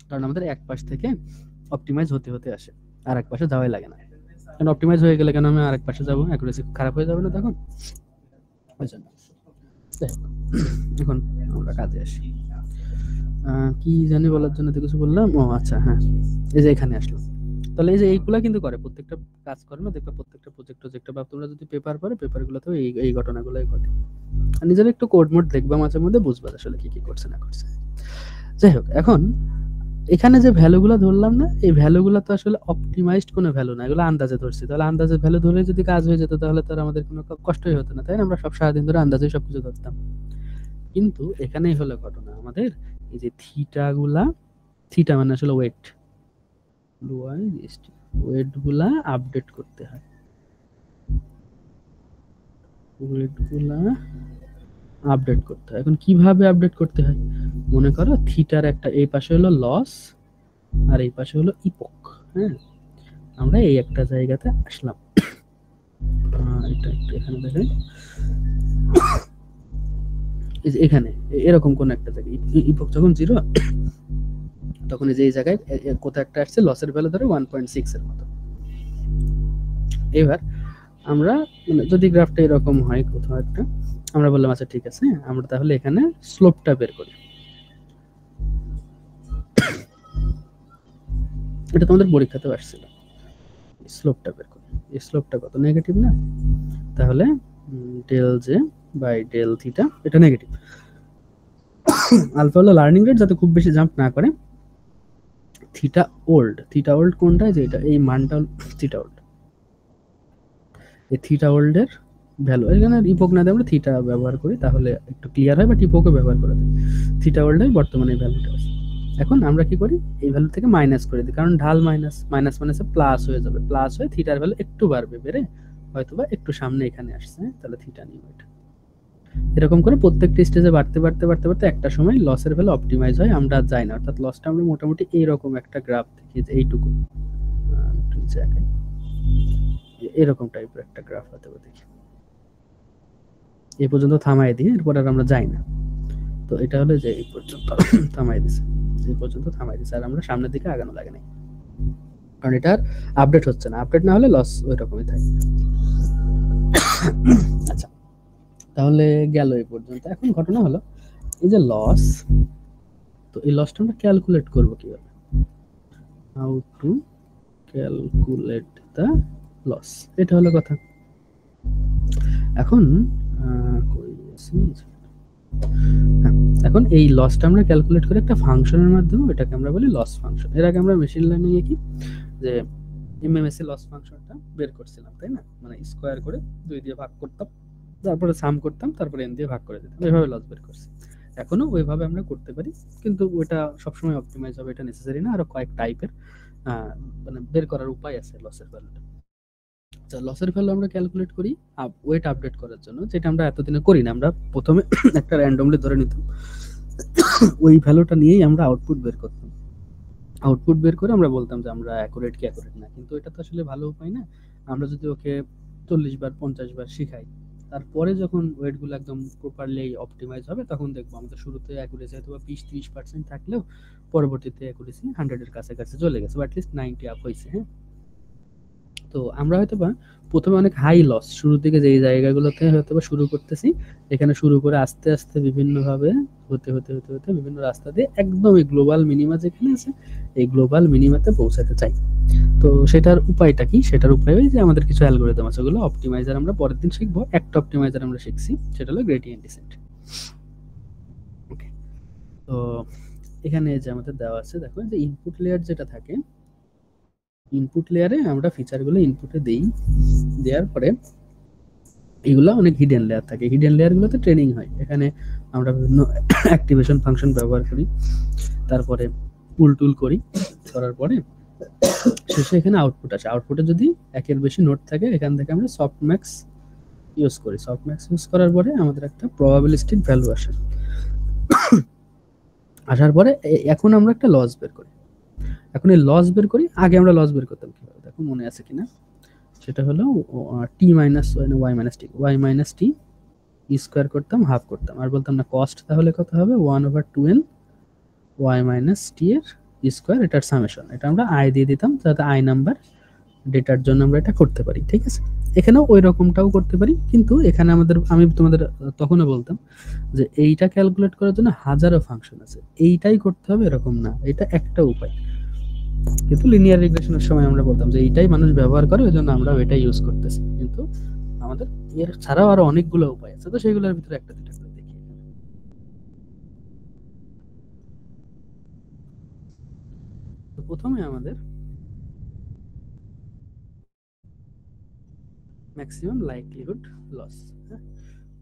কারণ আমাদের এক পাশ থেকে অপটিমাইজ হতে হতে আসে, আর এক পাশে যাওয়াই লাগে না। কারণ অপটিমাইজ হয়ে গেলে কেন আমি আরেক পাশে যাবো, অ্যাকুরেসি খারাপ হয়ে যাবে না তখন, ওই জন্য। এখন আমরা কাজে আসি। কি জানি বলার জন্য তো কিছু বললাম, ও আচ্ছা হ্যাঁ, এই যে এখানে আসলো। তাহলে এই যে এইগুলা কিন্তু করে, প্রত্যেকটা কাজ করে না, দেখবে প্রত্যেকটা প্রজেক্ট বা তোমরা যদি পেপার পড়ো, পেপারগুলোতেও এই ঘটনাগুলোই ঘটে। আর নিজের একটু কোড মোড দেখবা মাঝে মধ্যে, বুঝবা আসলে কি কি করছে না করছে। যাই হোক, এখন এখানে যে ভ্যালুগুলো ধরলাম না, এই ভ্যালুগুলো তো আসলে অপটিমাইজড কোনো ভ্যালু না, এগুলো আন্দাজে ধরছি। তাহলে আন্দাজে ভ্যালু ধরে যদি কাজ হয়ে যেত তাহলে তো আর আমাদের কোনো কষ্টই হতো না, তাই না? আমরা সব সারাদিন ধরে আন্দাজে সবকিছু ধরতাম। কিন্তু এখানেই হলো ঘটনা, আমাদের এই যে থিটা মানে আসলে ওয়েট, ওয়েট গুলা আপডেট করতে হয়, এখন কিভাবে আপডেট করতে হয়? মনে করো থিটার একটা এই পাশে হলো লস আর এই পাশে হলো ইপক, হ্যাঁ আমরা এই একটা জায়গাতে আসলাম, এটা একটু এখানে দেখাই, এখানে এরকম কোন একটা জায়গায় ইপক যখন 0, তখন এই যে এই জায়গায় কোথাও একটা আসছে লসের ভ্যালু ধরে 1.6 এর মতো। এবার আমরা মানে যদি গ্রাফটা এরকম হয় কোথাও একটা, আমরা বললাম আচ্ছা ঠিক আছে, আমরা তাহলে এখানে স্লোপটা বের করি। এটা তোমাদের পরীক্ষাতেও আসছিল, স্লোপটা বের করি। এই স্লোপটা কত? নেগেটিভ না? তাহলে del J by del theta, এটা নেগেটিভ। আলফা হলো লার্নিং রেট, যাতে খুব বেশি জাম্প না করে। থিটা ওল্ড কোনটা? যে এটা, এই মানটা থিটা ওল্ড, এই থিটা ওল্ড এর ভ্যালু, এখানে ইপক না দিয়ে আমরা থিটা ব্যবহার করি, তাহলে একটু ক্লিয়ার হয়, বাট ইপকও ব্যবহার করে দিই। থিটা ওল্ড এর বর্তমানে ভ্যালুটা আছে। এখন আমরা কি করি, এই ভ্যালু থেকে মাইনাস করে দিই, কারণ ঢাল মাইনাস মাইনাসে প্লাস হয়ে যাবে, প্লাস হয়ে থিটার ভ্যালু একটু বাড়বে, বেড়ে হয়তোবা একটু সামনে এখানে আসছে, তাহলে থিটা নিয়ে এটা। এরকম করে প্রত্যেকটা স্টেজে বাড়তে একটা সময় লসের ভ্যালু অপটিমাইজ হয়, আমরা আর যাই না, অর্থাৎ লসটা আমরা মোটামুটি এইরকম একটা গ্রাফ দেখি, যে এইটুকু একটু নিচে আঁকাই, এরকম টাইপের একটা গ্রাফ হতে হবে দেখি, এই পর্যন্ত থামাই দিয়ে এরপর আর আমরা যাই না। তো এটা হলো যে এই পর্যন্ত থামাই দিছে, এই পর্যন্ত থামাই দিছে, আর আমরা সামনের দিকে আগানো লাগে নাই, কারণ এটা আপডেট হচ্ছে না। আপডেট না হলে লস ওই রকমই থাকে। আচ্ছা, তাহলে গেল এই পর্যন্ত। এখন ঘটনা হলো এই যে লস, তো এই লসটা আমরা ক্যালকুলেট করব কিভাবে, how to calculate the loss, এটা হলো কথা। এখন এখন এই লসটা আমরা ক্যালকুলেট করে একটা ফাংশনের মাধ্যমে, এটাকে আমরা বলি লস ফাংশন। এর আগে আমরা মেশিন লার্নিং এ কি যে এমএমএসি লস ফাংশনটা বের করছিলাম, তাই না? মানে স্কোয়ার করে 2 দিয়ে ভাগ করতাম, তারপরে সাম করতাম, তারপরে এন দিয়ে ভাগ করে দিতাম, এইভাবে লস বের করছি। এখনো ওইভাবে আমরা করতে পারি, কিন্তু ওটা সবসময় অপটিমাইজ হবে এটা নেসেসারি না, আরো কয়েক টাইপের মানে বের করার উপায় আছে লসের ভ্যালুটা। লসের ভ্যালু আমরা ক্যালকুলেট করি ওয়েট আপডেট করার জন্য, যেটা আমরা এতদিনে করি না। আমরা প্রথমে একটা র্যান্ডমলি ধরে নিতাম, ওই ভ্যালুটা নিয়েই আমরা আউটপুট বের করতাম। আউটপুট বের করে আমরা বলতাম যে আমরা অ্যাকুরেট কি অ্যাকুরেট না। কিন্তু এটা তো আসলে ভালো উপায় না। আমরা যদি ওকে 40 বার 50 বার শিখাই, তারপরে যখন ওয়েটগুলো একদম প্রপারলি অপটিমাইজ হবে, তখন দেখবো আমাদের শুরুতে অ্যাকুরেসি হয়তো 20-30% থাকলেও পরবর্তীতে অ্যাকুরেসি 100 এর কাছাকাছি চলে গেছে, বা অ্যাটলিস্ট 90 আপ হয়েছে। হ্যাঁ, তো আমরা হয়তো বা প্রথমে অনেক হাই লস শুরুর দিকে যেই জায়গাগুলোতে হয়তো বা শুরু করতেছি, এখানে শুরু করে আস্তে আস্তে বিভিন্নভাবে হতে হতে হতে হতে বিভিন্ন রাস্তা দিয়ে একদম এই গ্লোবাল মিনিমা যেখানে আছে, এই গ্লোবাল মিনিমাতে পৌঁছাতে চাই। তো সেটার উপায়টা কি? সেটার উপায় ওই যে আমাদের কিছু অ্যালগরিদম আছে, ওগুলো অপটিমাইজার আমরা পরের দিন শিখবো। একটা অপটিমাইজার আমরা শিখছি, সেটা হলো গ্রেডিয়েন্ট ডিসেন্ট। ওকে, তো এখানে যে আমাদের দেওয়া আছে, দেখো যে ইনপুট লেয়ার যেটা থাকে, ইনপুট লেয়ারে আমরা ফিচারগুলো ইনপুটে দেই, দেওয়ার পরে এগুলো অনেক হিডেন লেয়ার থাকে, হিডেন লেয়ারগুলোতে ট্রেনিং হয়। এখানে আমরা বিভিন্ন অ্যাক্টিভেশন ফাংশন ব্যবহার করি, তারপরে পুল টুল করি, করার পরে শেষে এখানে আউটপুট আসে। আউটপুটে যদি একের বেশি নোট থাকে, এখান থেকে আমরা সফটম্যাক্স ইউজ করি। সফটম্যাক্স ইউজ করার পরে আমাদের একটা প্রবাবিলিস্টিক ভ্যালু আসে। আসার পরে এখন আমরা একটা লস বের করি। এখন এই লস বের করি, আগে আমরা লস বের করতাম কিভাবে দেখো, মনে আছে কিনা? সেটা হলো টি মাইনাস ওয়াই মাইনাস টি, ওয়াই মাইনাস টি স্কোয়ার করতাম, হাফ করতাম, আর বলতাম না কস্ট তাহলে কত হবে 1/2n ওয়াই মাইনাস টি এর স্কোয়ার, এটার সামেশন। এটা আমরা আই দিয়ে দিতাম, যাতে আই নাম্বার ডেটার জন্য আমরা এটা করতে পারি। ঠিক আছে, এখানেও ওই রকমটাও করতে পারি, কিন্তু এখানে আমাদের, আমি তোমাদের তখনও বলতাম যে এইটা ক্যালকুলেট করার জন্য হাজারো ফাংশন আছে, এইটাই করতে হবে এরকম না, এটা একটা উপায়। কিন্তু লিনিয়ার রিগ্রেশনের সময় আমরা বলতাম যে এইটাই মানুষ ব্যবহার করে, ওই জন্য আমরা এটাই ইউজ করতেছি। কিন্তু আমাদের এর ছাড়াও আরো অনেকগুলো উপায় আছে, তো সেগুলোর ভিতরে একটা দুটা করে দেখি। তো প্রথমে আমাদের ম্যাক্সিমাম লাইকলিহুড লস। হ্যাঁ,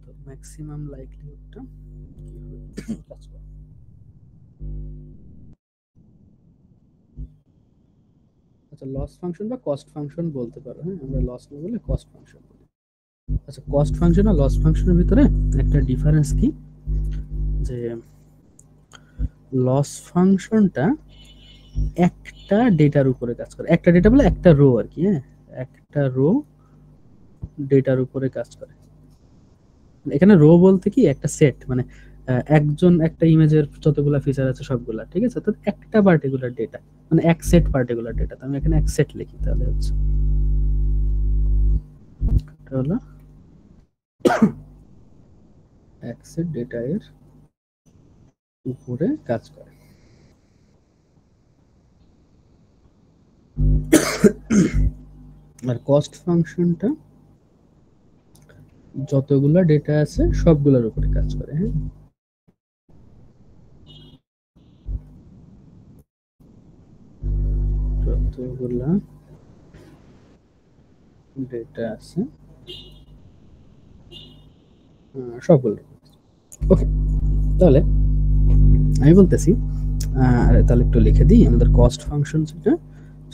তো ম্যাক্সিমাম লাইকলিহুডটা কিভাবে কাজ করে? আচ্ছা, লস ফাংশন বা কস্ট ফাংশন বলতে পারো। হ্যাঁ, আমরা লস না বলে কস্ট ফাংশন বলি। আচ্ছা, কস্ট ফাংশন আর লস ফাংশনের ভিতরে একটা ডিফারেন্স কি, যে লস ফাংশনটা একটা ডেটার উপরে কাজ করে। একটা ডেটা বলে একটা রো আর কি। হ্যাঁ, একটা রো ডেটার উপরে কাজ করে। এখানে রো বলতে কি একটা সেট, মানে একজন একটা ইমেজের যতগুলা ফিচার আছে সবগুলা, ঠিক আছে, তো একটা পার্টিকুলার ডেটা, মানে এক সেট পার্টিকুলার ডেটা। তো আমি এখানে এক সেট লিখি, তাহলে হচ্ছে এটা হলো এক সেট ডেটা এর উপরে কাজ করে। আর কস্ট ফাংশনটা যতগুলা ডেটা আছে সবগুলোর উপরে কাজ করে। হ্যাঁ, যতগুলা ডেটা আছে সবগুলো। ওকে, তাহলে আমি বলতেছি, তাহলে একটু লিখে দিই, আমাদের কস্ট ফাংশন যেটা,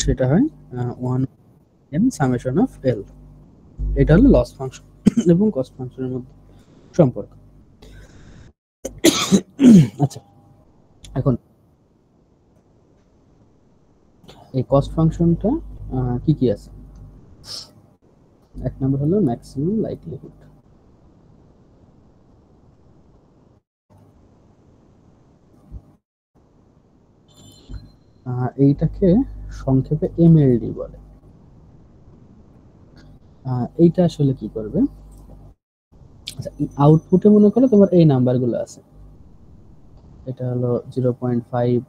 সেটা হয় 1n সামেশন অফ এল। এটা হলো লস ফাংশন এবং কস্ট ফাংশনের মধ্যে সম্পর্ক। আচ্ছা, এখন এই কস্ট ফাংশনটা কি কি আছে? এক নম্বর হলো ম্যাক্সিমাম লাইকলিহুড। এইটাকে সংক্ষেপে এমএলডি বলে। এইটা আসলে কি করবে? আচ্ছা, আউটপুটে মনে করো তোমার এই নাম্বারগুলো আছে, এটা হলো 0.5,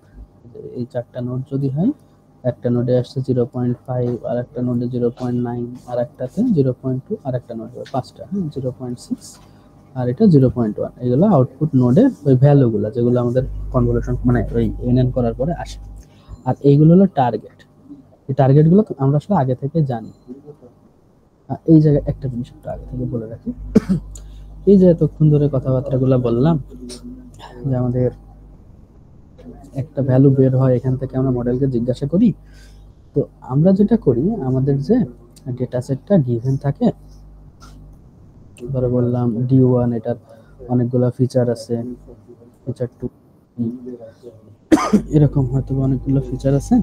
এই চারটা নোট যদি হয়, একটা নোটে আসছে 0.5, আর একটা নোটে 0.9, আর একটাতে 0.2, আর একটা নোটে পাঁচটা, হ্যাঁ 0.6, আর এটা 0.1। এগুলো আউটপুট নোডের ওই ভ্যালুগুলো, যেগুলো আমাদের কনভলিউশন মানে ওই এনএন করার পরে আসে। আর এইগুলো হলো টার্গেট। এই টার্গেটগুলো আমরা আসলে আগে থেকে জানি। এই জায়গায় একটা জিনিস একটু আগে থেকে বলে রাখি, এই যে এতক্ষণ ধরে কথাবার্তাগুলো বললাম, যে আমাদের একটা ভ্যালু বের হয়, এখান থেকে আমরা মডেলকে জিজ্ঞাসা করি। তো আমরা যেটা করি, আমাদের যে ডেটা সেটটা গিভেন থাকে, ধরে বললাম D1 এটার অনেকগুলো ফিচার আছে, ফিচার 2 এরকম হয়তো অনেকগুলো ফিচার আছে,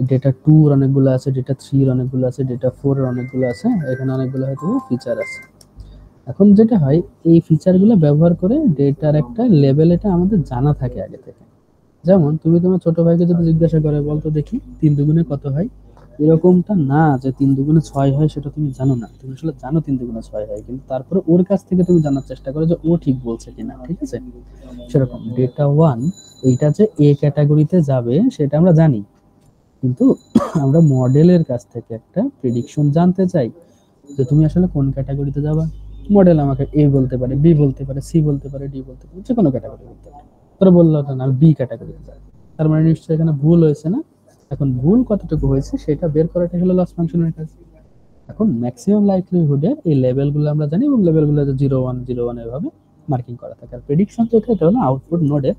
ডেটা 2 এর অনেকগুলো আছে, ডেটা 3 এর অনেকগুলো আছে, ডেটা 4 এর অনেকগুলো আছে, এখানে অনেকগুলো হয়তো ফিচার আছে। এখন যেটা হয় এই ফিচারগুলো ব্যবহার করে ডেটার একটা লেভেল এটা আমাদের জানা থাকে আগে থেকে। যেমন তুমি তোমার ছোট ভাইকে যদি জিজ্ঞাসা করে বলতো দেখি 3 দুগুণে কত হয়, এরকমটা না যে 3 দুগুণে 6 হয় সেটা তুমি জানো না, তুমি আসলে জানো 3 দুগুণে 6 হয়, কিন্তু তারপরে ওর কাছ থেকে তুমি জানার চেষ্টা করো যে ও ঠিক বলছে কিনা, ঠিক আছে? সেরকম ডেটা 1 এইটা যে এ ক্যাটাগরিতে যাবে সেটা আমরা জানি, কিন্তু আমরা মডেলের কাছ থেকে একটা প্রেডিকশন জানতে চাই যে তুমি আসলে কোন ক্যাটাগরিতে যাবা। মডেল আমাকে এ বলতে পারে, বি বলতে পারে, সি বলতে পারে, ডি বলতে পারে, যে কোনো ক্যাটাগরি বলতে পারে। তোরা বললো না আমি বি ক্যাটাগরিতে যাই, তার মানে নিশ্চয়ই এখানে ভুল হয়েছে না? এখন ভুল কতটুকু হয়েছে সেটা বের করাটা হলো লস ফাংশনের কাজ। এখন ম্যাক্সিমাম লাইকলিহুডের এই লেভেলগুলো আমরা জানি, এবং লেভেলগুলো 0 1 0 1 এভাবে মার্কিং করা থাকে। আর প্রেডিকশন তো এটা হলো আউটপুট নোডে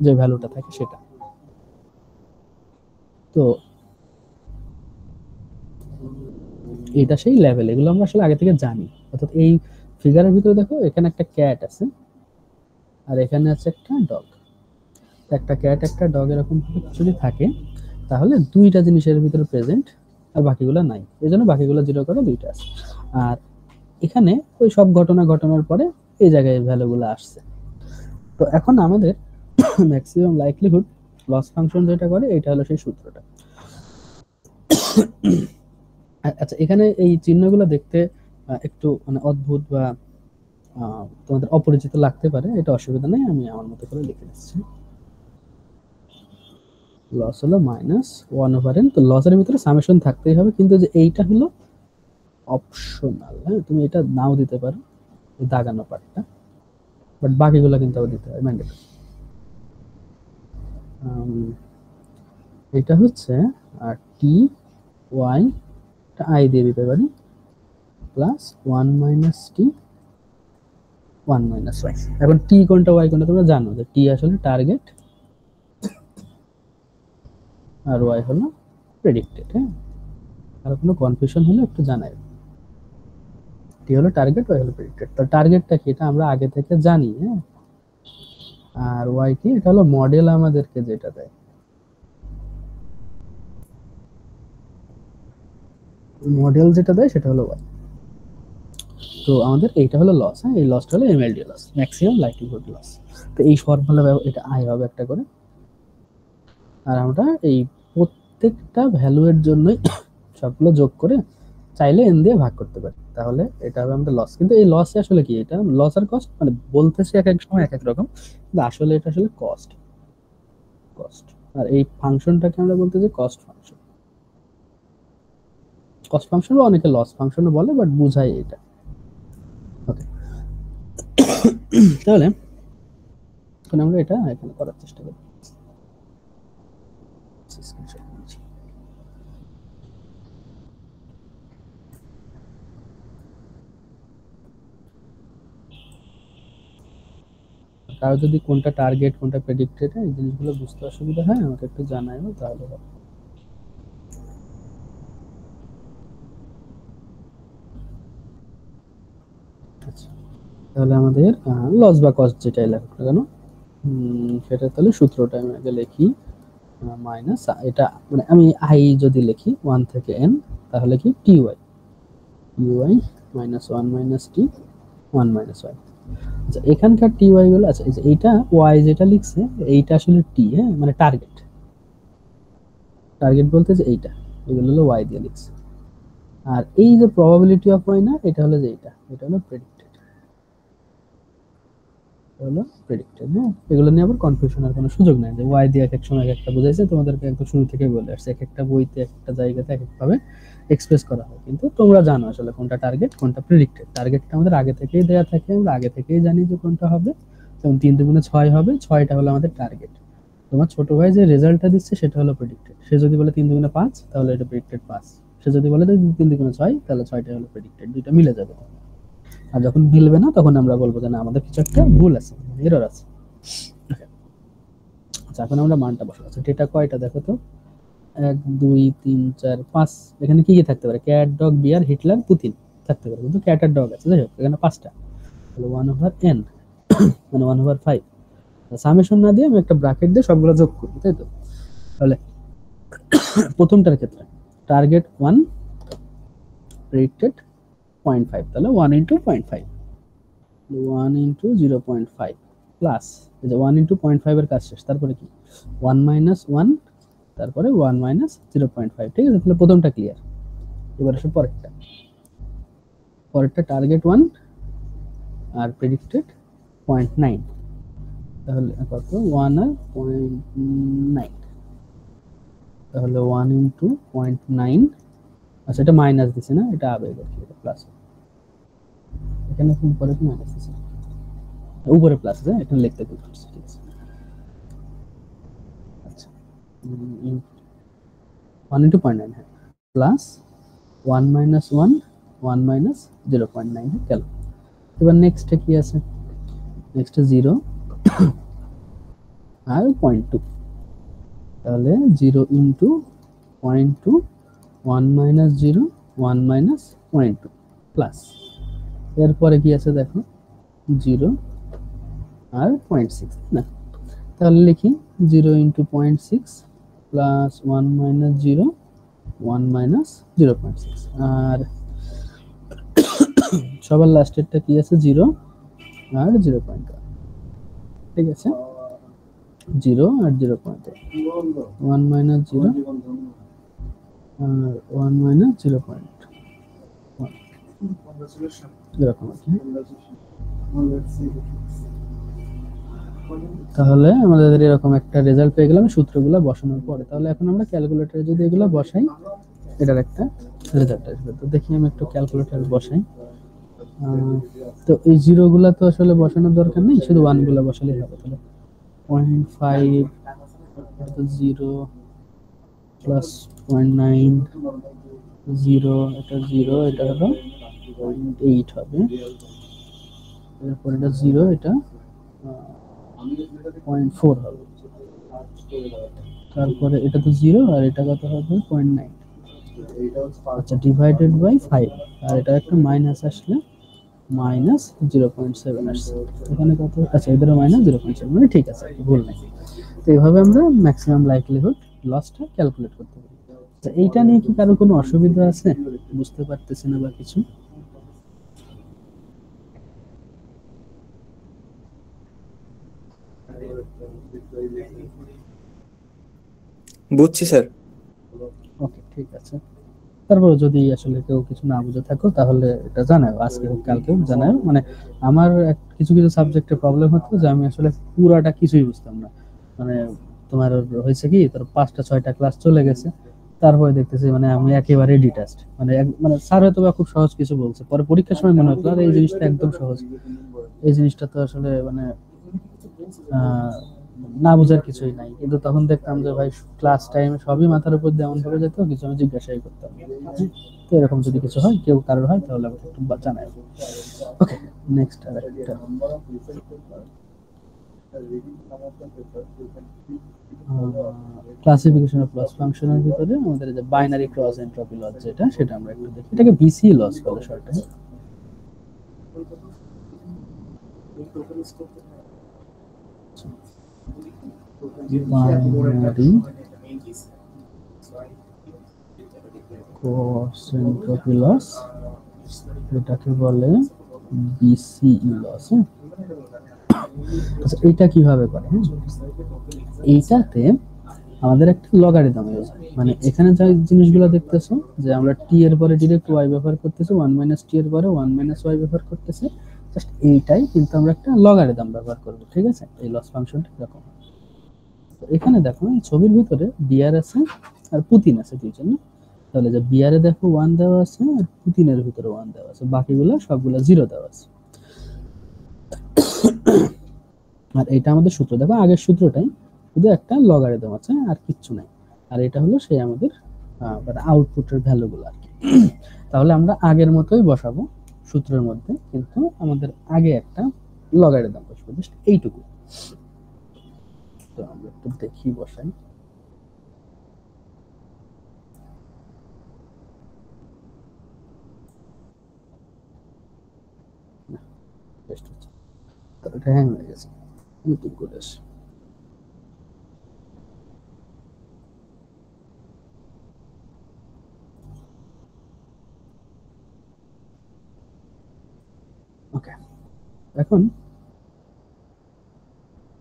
যে ভ্যালুটা থাকে সেটা। তো এটা সেই লেভেল, এগুলো আমরা আসলে আগে থেকে জানি। অর্থাৎ এই ফিগারের ভিতরে দেখো এখানে একটা ক্যাট আছে আর এখানে আছে একটা ডগ। একটা ক্যাট একটা ডগ এরকম যদি থাকে তাহলে দুইটা জিনিসের ভিতরে প্রেজেন্ট আর বাকিগুলো নাই, এই জন্য বাকিগুলো 0 করে দুইটা আছে। আর এখানে ওই সব ঘটনা ঘটনার পরে এই জায়গায় ভ্যালুগুলো আসছে। তো এখন আমাদের ম্যাক্সিমাম লাইকলিহুড লস ফাংশন যেটা করে এটা হলো সেই সূত্রটা। আচ্ছা, এখানে এই চিহ্নগুলো দেখতে একটু মানে অদ্ভুত বা তোমাদের অপরিচিত লাগতে পারে, এটা অসুবিধা নেই, আমি আমার মতো করে লিখে দিচ্ছি। লস হলো -1/n, তো লসের ভিতরে সামেশন থাকতেই হবে, কিন্তু যে এইটা হলো অপশনাল। হ্যাঁ, তুমি এটা নাও দিতে পারো দাগানো পার্টটা, বাট বাকিগুলো কিন্তু আবার দিতে হয় ম্যান্ডেটরি। এটা হচ্ছে টি ওয়াই আই দিয়ে দিতে পারি প্লাস 1 - t 1 - y। এখন টি কোনটা ওয়াই কোনটা তোমরা জানো, যে টি আসলে টার্গেট আর ওয়াই হলো প্রেডিক্টেড। হ্যাঁ, আর কোনো কনফিউশন হলে একটু জানাই। টি হলো টার্গেট, ওয়াই হলো প্রেডিক্টেড। তো টার্গেটটা কি এটা আমরা আগে থেকে জানি। হ্যাঁ, আর ওয়াই কি এটা হলো মডেল আমাদেরকে যেটা দেয়, মডেল যেটা দেয় সেটা হলো ওয়াই। তো আমাদের এইটা হলো লস। হ্যাঁ, এই লসটা হলো MLD loss, maximum likelihood loss. তো এই ফর্মুলা এটা আই হবে একটা করে, আর আমরা এই প্রত্যেকটা ভ্যালু এর জন্যই সবগুলো যোগ করে চাইলে এন দিয়ে ভাগ করতে পারি, তাহলে এটা হবে আমাদের লস। কিন্তু এই লস আসলে কি, এটা লস আর কস্ট মানে বলতেছি এক এক সময় এক এক রকম, কিন্তু আসলে এটা আসলে কস্ট। আর এই ফাংশনটাকে আমরা বলতেছি কস্ট ফাংশন। কস্ট ফাংশন বা অনেকে লস ফাংশনও বলে, বাট বুঝাই এটা। ওকে, তাহলে এখন আমরা এটা এখানে করার চেষ্টা করি। কারো যদি কোনটা টার্গেট কোনটা প্রেডিক্টেড এই জিনিসগুলো বুঝতে অসুবিধা হয় আমাকে একটু জানাইও, তাহলে হবে। আচ্ছা, তাহলে আমাদের লস বা কস্ট যেটাই লাগুক না কেন সেটা তাহলে সূত্রটা আমি আগে লিখি। মাইনাস এটা মানে আমি আই যদি লিখি 1 থেকে n, তাহলে কি টি ওয়াই -1 - t 1 - y। আচ্ছা, এখানকার টি ওয়াই গুলো, আচ্ছা এইটা ওয়াই যেটা লিখছে এইটা আসলে টি, হ্যাঁ মানে টার্গেট। টার্গেট বলতে যে এইটা, এগুলো হলো ওয়াই দিয়ে লিখছে। আর এই যে প্রবাবিলিটি অফ ওয়াই না, এটা হলো যে এটা হলো প্রেডিক্টেড, হলো প্রেডিক্টেড। হ্যাঁ, এগুলো নিয়ে আবার কনফিউশনের কোনো সুযোগ নাই, যে ওয়াই দিয়ে এক এক সময় এক একটা বোঝাইছে, তোমাদেরকে একদম শুরু থেকে বলে আসছে, এক একটা বইতে এক একটা জায়গাতে এক একভাবে এক্সপ্রেস করা হয়, কিন্তু তোমরা জানো আসলে কোনটা টার্গেট কোনটা প্রেডিক্টেড। টার্গেটটা আমাদের আগে থেকেই দেওয়া থাকে, আমরা আগে থেকেই জানি যে কোনটা হবে। যেমন 3 দুগুণে 6 হবে, 6টা হলো আমাদের টার্গেট। তোমার ছোট ভাই যে রেজাল্টটা দিচ্ছে সেটা হলো প্রেডিক্টেড। সে যদি বলে 3 দুগুণে 5 তাহলে এটা প্রেডিক্টেড 5, সে যদি বলে 3 দুগুণে 6 তাহলে 6টা হলো প্রেডিক্টেড, দুইটা মিলে যাবে। আর যখন মিলবে না তখন আমরা বলবো যে না আমাদের কিছু একটা ভুল আছে, এরর আছে। আচ্ছা, এখন আমরা মানটা বসাবো। আচ্ছা, ডেটা কয়টা দেখো তো, 1 2 3 4 5 এখানে কি কি থাকতে পারে, ক্যাট ডগ বিয়ার হিটলার পুতিন থাকতে পারে, কিন্তু ক্যাট আর ডগ আছে, যাই হোক এখানে 5টা, তাহলে 1/n মানে 1/5। সামেশন না দিয়ে আমি একটা ব্র্যাকেট দিয়ে সবগুলো যোগ করি, তাই তো? তাহলে প্রথমটার ক্ষেত্রে টার্গেট 1 প্রেডিক্টেড 0.5, তাহলে 1 ইন্টু 0.5, 1 ইন্টু 0.5 প্লাস এই যে 1 ইন্টু 0.5 এর কাজ শেষ, তারপরে কি 1 মাইনাস 1, তারপরে 1 মাইনাস 0.5, ঠিক আছে? তাহলে প্রথমটা ক্লিয়ার। এবার আসে পরেরটা টার্গেট 1 আর প্রেডিক্টেড 0.9, তাহলে কত 1 আর 0.9, তাহলে 1 ইন্টু 0.9, আচ্ছা এটা মাইনাস দিছে না, এটা আবেগ আর কি, এটা প্লাস, এখানে উপরে কি মাইনাস দিছে, উপরে প্লাস আছে, এখানে লিখতে ভুল করছি, ঠিক আছে? আচ্ছা 1 ইন্টু 0.9, হ্যাঁ, প্লাস 1 মাইনাস 1, 1 মাইনাস 0.9 গেল। এবার নেক্সটে কি আছে, নেক্সটে 0 আর 0.2, তাহলে 0 ইন্টু 0.2, 1 মাইনাস 0, 1 মাইনাস 0.2 প্লাস, এরপরে কি আছে দেখো 0 আর 0.6 না, তাহলে লিখি 0 ইন্টু 0.6 প্লাস 1 মাইনাস 0, 1 মাইনাস 0.6, আর সবার লাস্টেরটা কি আছে 0 আর 0.1, ঠিক আছে? 0 আর 0.1, 1 মাইনাস 0 আর 1 মাইনাস 0.1, এরকম আছে। তাহলে আমাদের এরকম একটা রেজাল্ট পেয়ে গেলাম সূত্রগুলো বসানোর পরে। তাহলে এখন আমরা ক্যালকুলেটরে যদি এগুলো বসাই এটার একটা রেজাল্ট আসবে। তো দেখি আমি একটু ক্যালকুলেটর বসাই। তো এই জিরো গুলা তো আসলে বসানোর দরকার নেই, শুধু 1 গুলা বসালেই হবে। তাহলে 0.5 এটা 0 প্লাস 0.9 0, এটা 0, এটা হলো 0.8 হবে, এরপর এটা 0, এটা 0.4 হবে, তারপরে এটা তো 0 আর এটা কত হবে 0.9, আচ্ছা ডিভাইডেড বাই 5, আর এটা একটা মাইনাস আসলে মাইনাস 0.7 আসছে, এখানে কত, আচ্ছা এদের মাইনাস 0.7, মানে ঠিক আছে, ভুল নেই। তো এইভাবে আমরা ম্যাক্সিমাম লাইকলিহুড লসটা ক্যালকুলেট করতে পারি। তো এইটা নিয়ে কি কারো কোনো অসুবিধা আছে, বুঝতে পারতেছি না বা কিছু? বুঝছি স্যার। ওকে ঠিক আছে, তারপর যদি আসলে কেউ কিছু না বুঝে থাকো তাহলে এটা জানাও, আজকে হোক কালকে হোক জানাও। মানে আমার কিছু কিছু সাবজেক্টে প্রবলেম হতো যে আমি আসলে পুরাটা কিছুই বুঝতাম না, মানে তোমার হয়েছে কি তোর 5টা 6টা ক্লাস চলে গেছে, তারপরে দেখতেছি মানে আমি একেবারে ডিটাচড, মানে মানে স্যার হয়তো বা খুব সহজ কিছু বলছে, পরে পরীক্ষার সময় মনে হতো আর এই জিনিসটা একদম সহজ, এই জিনিসটা তো আসলে মানে আহ, না বুঝার কিছুই নাই। কিন্তু তখন দেখতাম যে ভাই ক্লাস টাইমে সবই মাথার উপর দিয়ে এমন ভাবে যেত, কিছু আমি জিজ্ঞাসাই করতাম না। তো এরকম যদি কিছু হয়, কেউ কারোর হয়, তাহলে আমাকে একটু জানাই। ওকে, নেক্সট আর একটা ক্লাসিফিকেশন অফ লস ফাংশনের ভিতরে আমাদের যে বাইনারি ক্রস এনট্রপি লস যেটা, সেটা আমরা একটু দেখি। এটাকে বিসি লস বলে শর্টে। বাইনারি ক্রস এনট্রপি লস, এটাকে বলে বিসিই লস। আচ্ছা এইটা কিভাবে করে, এইটাতে আমাদের একটা লগারিদম ইউজ হয়, মানে এখানে যে জিনিসগুলো দেখতেছো যে আমরা টি এর পরে ডিরেক্ট ওয়াই ব্যবহার করতেছি, 1 মাইনাস টি এর পরে 1 মাইনাস ওয়াই ব্যবহার করতেছি, জাস্ট এইটাই কিন্তু আমরা একটা লগারিদম ব্যবহার করব, ঠিক আছে? এই লস ফাংশনটা এরকম। তো এখানে দেখো এই ছবির ভিতরে বিআর আছে আর পুতিন আছে দুইজন, তাহলে যে বিআরে দেখো 1 দেওয়া আছে আর পুতিনের ভিতরে 1 দেওয়া আছে, বাকিগুলো সবগুলো 0 দেওয়া আছে। আর এটা আমাদের সূত্র, দেখো আগের সূত্রটাই, শুধু একটা লগারিদম আছে আর কিচ্ছু নাই। আর এটা হলো সেই আমাদের আউটপুটের ভ্যালুগুলো আর কি। তাহলে আমরা আগের মতোই বসাবো সূত্রের মধ্যে, কিন্তু আমাদের আগে একটা লগারিদম বসবে, জাস্ট এইটুকু। তো আমরা একটু দেখি বসাই। পেস্ট হচ্ছে, তো এটা হ্যাং হয়ে গেছে, আমি ঠিক করে আসি। ওকে, এখন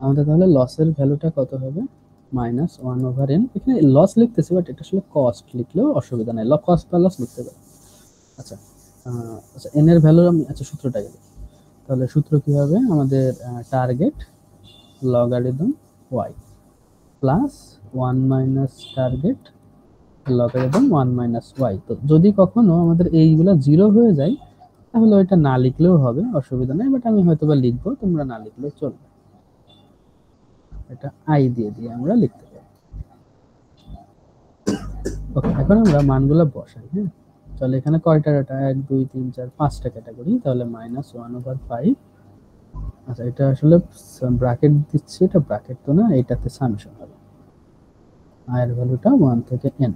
আমাদের তাহলে লসের ভ্যালুটা কত হবে, -1/n। এখানে লস লিখতেছি, বাট এটা আসলে কস্ট লিখলেও অসুবিধা নাই, কস্ট বা লস লিখতে পারি। আচ্ছা, আচ্ছা এন এর ভ্যালু আমি, আচ্ছা সূত্রটাকে লিখি। তাহলে সূত্র কি হবে, আমাদের target logarithm Y plus 1 minus target logarithm 1 minus Y. তো যদি কখনো আমাদের এইগুলা জিরো হয়ে যায়, তাহলে ওইটা না লিখলেও হবে, অসুবিধা নেই, বাট আমি হয়তো বা লিখবো, তোমরা না লিখলেও চলবে। এটা আই দিয়ে দিয়ে আমরা লিখতে পারি। ওকে, এখন আমরা মানগুলো বসাই। হ্যাঁ, তাহলে এখানে কয়টা ডাটা, 1 2 3 4 5টা ক্যাটাগরি, তাহলে -1/5। আচ্ছা, এটা আসলে ব্র্যাকেট দিচ্ছি, এটা ব্র্যাকেট তো না, এটাতে সামেশন হবে, আয়ের ভ্যালুটা 1 থেকে n।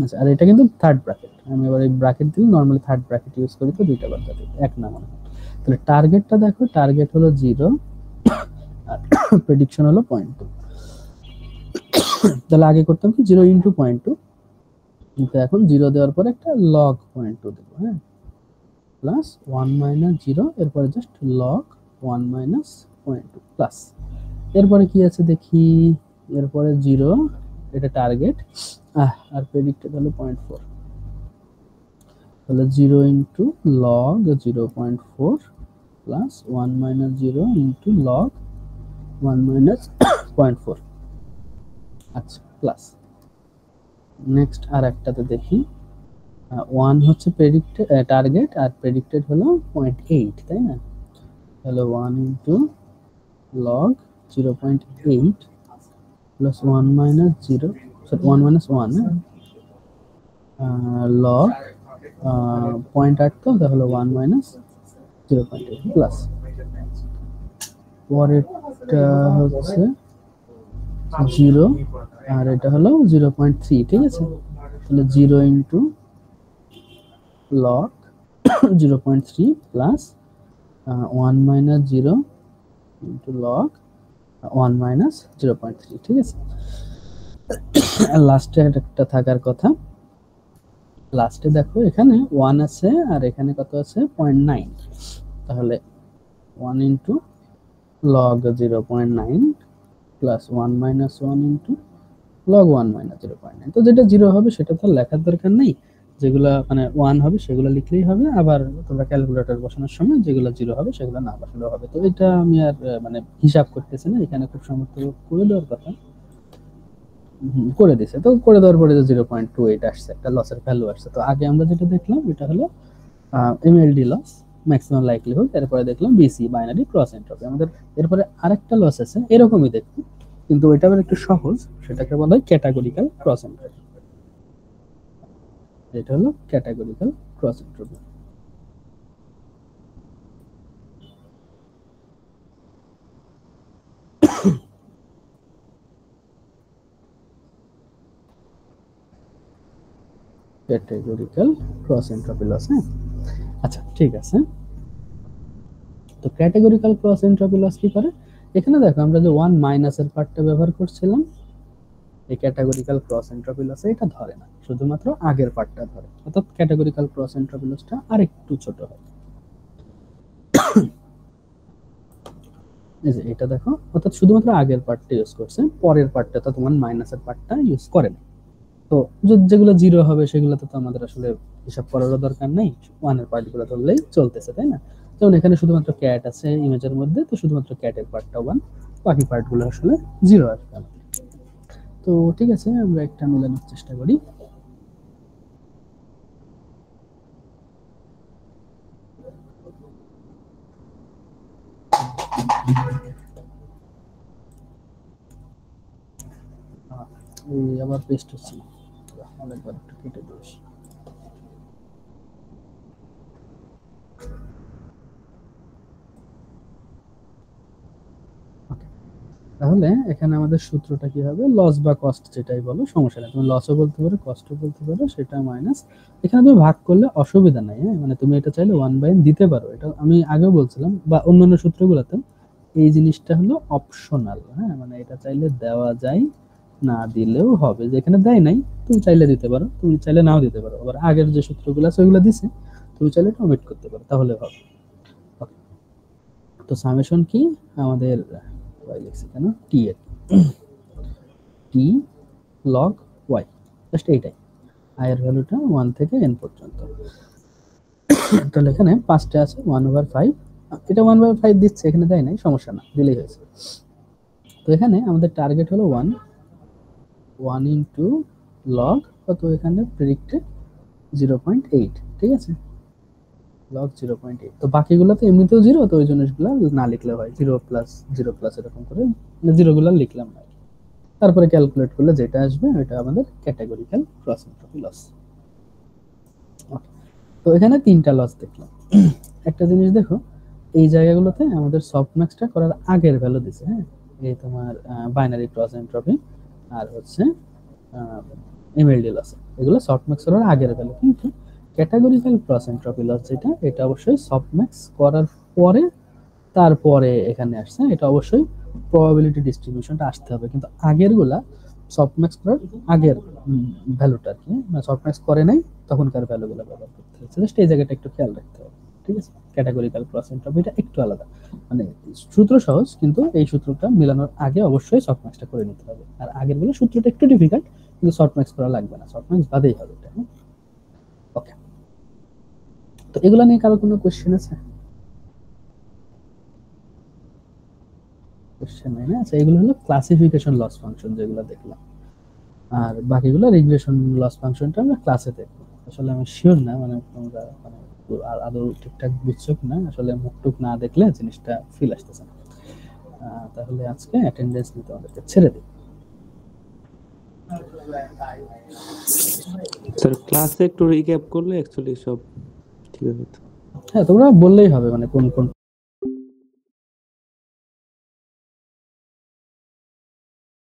আচ্ছা, আর এটা কিন্তু থার্ড ব্র্যাকেট, আমি এবার এই ব্র্যাকেট দিই, নরমালি থার্ড ব্র্যাকেট ইউজ করি, তো দুইটা বাদ এক না মনে হয়। তাহলে টার্গেটটা দেখো, টার্গেট হলো 0 আর প্রেডিকশন হলো 0.2। তাহলে আগে করতাম কি 0 ইনটু 0.2, কিন্তু এখন 0 দেওয়ার পরে একটা লগ 0.2 দেব। হ্যাঁ, প্লাস 1 মাইনাস 0, এরপরে জাস্ট লগ 1 মাইনাস 0.2 প্লাস, এরপরে কি আছে দেখি, এরপরে 0, এটা টার্গেট, আর প্রেডিক্টেড হলো 0.4, তাহলে 0 into log 0.4 plus 1 minus 0 into log 1 minus 0.4। আচ্ছা, প্লাস নেক্সট আর একটাতে দেখি, 1 হচ্ছে প্রেডিক্টেড টার্গেট, আর প্রেডিক্টেড হলো 0.8, তাই না? তাহলে 1 into log 0.8 plus 1 minus 0, sorry 1 minus 1, log 0.8, তো তাহলে 1 মাইনাস 0.8 প্লাস, পরেরটা হচ্ছে 0, আর এটা হলো 0.3, ঠিক আছে? তাহলে 0 into log 0.3 plus 1 minus 0 into log 1 minus 0.3, ঠিক আছে? আর লাস্টে একটা থাকার কথা, লাস্টে দেখো এখানে 1 আছে, আর এখানে কত আছে, 0.9, তাহলে 1 into log 0.9 plus 1 minus 1 into log 1 minus 0.9। তো যেটা জিরো হবে সেটা তো লেখার দরকার নেই, যেগুলো মানে 1 হবে সেগুলো লিখলেই হবে, আবার তোমরা ক্যালকুলেটর বসানোর সময় যেগুলো জিরো হবে সেগুলো না বসালেও হবে। তো এটা আমি আর মানে হিসাব করতেছি না, এখানে খুব সমর্থ করে দেওয়ার কথা, করে দিছে। তো করে দেওয়ার পরে 0.28 আসছে, একটা লসের ভ্যালু আসছে। তো আগে আমরা যেটা দেখলাম এটা হলো এমএলডি লস, ম্যাক্সিমাম লাইকলিহুড, এরপরে দেখলাম বিসি বাইনারি ক্রস এন্ট্রপি। আমাদের এরপরে আরেকটা লস আছে এরকমই দেখতে, কিন্তু ওইটা আবার একটু সহজ, সেটাকে বলা হয় ক্যাটাগরিক্যাল ক্রস এন্ট্রপি। এটা হলো categorical cross entropy. Categorical cross entropy loss. হ্যাঁ, আচ্ছা ঠিক আছে। তো ক্যাটাগরিক্যাল ক্রস এন্ট্রপি লস কি করে, এখানে দেখো আমরা যে 1 মাইনাসের পার্টটা ব্যবহার করছিলাম, এই ক্যাটাগরিক্যাল ক্রস এন্ট্রপি লসে এটা ধরে না, শুধুমাত্র আগের পার্টটা ধরে, অর্থাৎ ক্যাটাগরিক্যাল ক্রস এন্ট্রপি লসটা আরেকটু ছোট হয়। এই যে এটা দেখো, অর্থাৎ শুধুমাত্র আগের পার্টটা ইউজ করছে, পরের পার্টটা তো তোমার মাইনাসের পার্টটা ইউজ করে না। তো যেগুলো জিরো হবে সেগুলোতে তো আমাদের আসলে হিসাব করারও দরকার নেই, ওয়ানের পার্টগুলো ধরলেই চলতেছে, তাই না? যেমন এখানে শুধুমাত্র ক্যাট আছে ইমেজের মধ্যে, তো শুধুমাত্র ক্যাটের পার্টটা 1, বাকি পার্টগুলো আসলে জিরো আসবে। তো ঠিক আছে, আমরা একটা মেলানোর চেষ্টা করি। এই আবার পেস্ট হচ্ছে না, অনেকবার একটু কেটে দিস। তাহলে এখানে আমাদের সূত্রটা কি হবে, লস বা কস্ট যেটাই বলো সমস্যা নেই, তুমি লসও বলতে পারো কস্টও বলতে পারো, সেটা মাইনাস এখানে তুমি ভাগ করলে অসুবিধা নাই। হ্যাঁ, মানে তুমি এটা চাইলে 1/n দিতে পারো, এটা আমি আগেও বলছিলাম, বা অন্যান্য সূত্রগুলোতে এই জিনিসটা হলো অপশনাল। হ্যাঁ, মানে এটা চাইলে দেওয়া যায়, না দিলেও হবে, যেখানে দেয় নাই তুমি চাইলে দিতে পারো, তুমি চাইলে নাও দিতে পারো। আবার আগের যে সূত্রগুলো আছে ওইগুলো দিছে, তুমি চাইলে এটা omit করতে পারো, তাহলে হবে। Okay, তো সামেশন কি আমাদের y লিখছি কেন, টি এর টি লগ ওয়াই, জাস্ট এইটাই, i এর ভ্যালুটা 1 থেকে n পর্যন্ত। তাহলে এখানে পাঁচটা আছে 1/5, এটা 1/5 দিচ্ছে, এখানে দেয় নাই, সমস্যা না, দিলেই হয়েছে। তো এখানে আমাদের টার্গেট হলো 1 ইন্টু লগ কত, এখানে প্রেডিক্টেড 0.8, ঠিক আছে, লগ 0.8। তো বাকিগুলো তো এমনিতেও জিরো, তো ওই জিনিসগুলো না লিখলে হয়, 0+0+ এরকম করে, মানে জিরোগুলো লিখলাম না। তারপরে ক্যালকুলেট করলে যেটা আসবে ওটা আমাদের ক্যাটাগরিক্যাল ক্রস এন্ট্রপি লস। তো এখানে তিনটা লস দেখলাম। একটা জিনিস দেখো, এই জায়গাগুলোতে আমাদের সফটম্যাক্সটা করার আগের ভ্যালু দিছে। হ্যাঁ, এই তোমার বাইনারি ক্রস এন্ট্রপি আর হচ্ছে এমএলডি লস, এগুলো সফটম্যাক্স করার আগের ভ্যালু, কিন্তু ক্যাটাগরিক্যাল ক্রস এন্ট্রপি লস যেটা, এটা অবশ্যই সফটম্যাক্স করার পরে, তারপরে এখানে আসছে, এটা অবশ্যই প্রবাবিলিটি ডিস্ট্রিবিউশনটা আসতে হবে, কিন্তু আগেরগুলা সফটম্যাক্স করার আগের ভ্যালুটা আর কি, মানে সফটম্যাক্স করে নাই তখনকার ভ্যালুগুলো ব্যবহার করতে হচ্ছে, জাস্ট এই জায়গাটা একটু খেয়াল রাখতে হবে, ঠিক আছে। ক্যাটাগরিক্যাল ক্রস এন্ট্রপি এটা একটু আলাদা, মানে সূত্র সহজ, কিন্তু এই সূত্রটা মেলানোর আগে অবশ্যই সফটম্যাক্সটা করে নিতে হবে, আর আগের গুলো সূত্রটা একটু ডিফিকাল্ট, কিন্তু সফটম্যাক্স করা লাগবে না, সফটম্যাক্স বাদেই হবে এটা। ওকে, তো এগুলো নিয়ে কারো কোনো কোশ্চেন আছে? কোশ্চেন নাই না? আচ্ছা, এগুলো হলো ক্লাসিফিকেশন লস ফাংশন যেগুলো দেখলাম, আর বাকিগুলো রিগ্রেশন লস ফাংশনটা আমরা ক্লাসে দেখবো। আসলে আমি শিওর না, মানে তোমরা মানে আদৌ ঠিকঠাক বুঝছো কিনা, আসলে মুখটুক না দেখলে জিনিসটা ফিল আসতেছে না। তাহলে আজকে অ্যাটেন্ডেন্স নিতে আমাদেরকে ছেড়ে দিই। স্যার ক্লাসে একটু রিক্যাপ করলে অ্যাকচুয়ালি সব ঠিক আছে। হ্যাঁ, তোমরা বললেই হবে মানে কোন কোন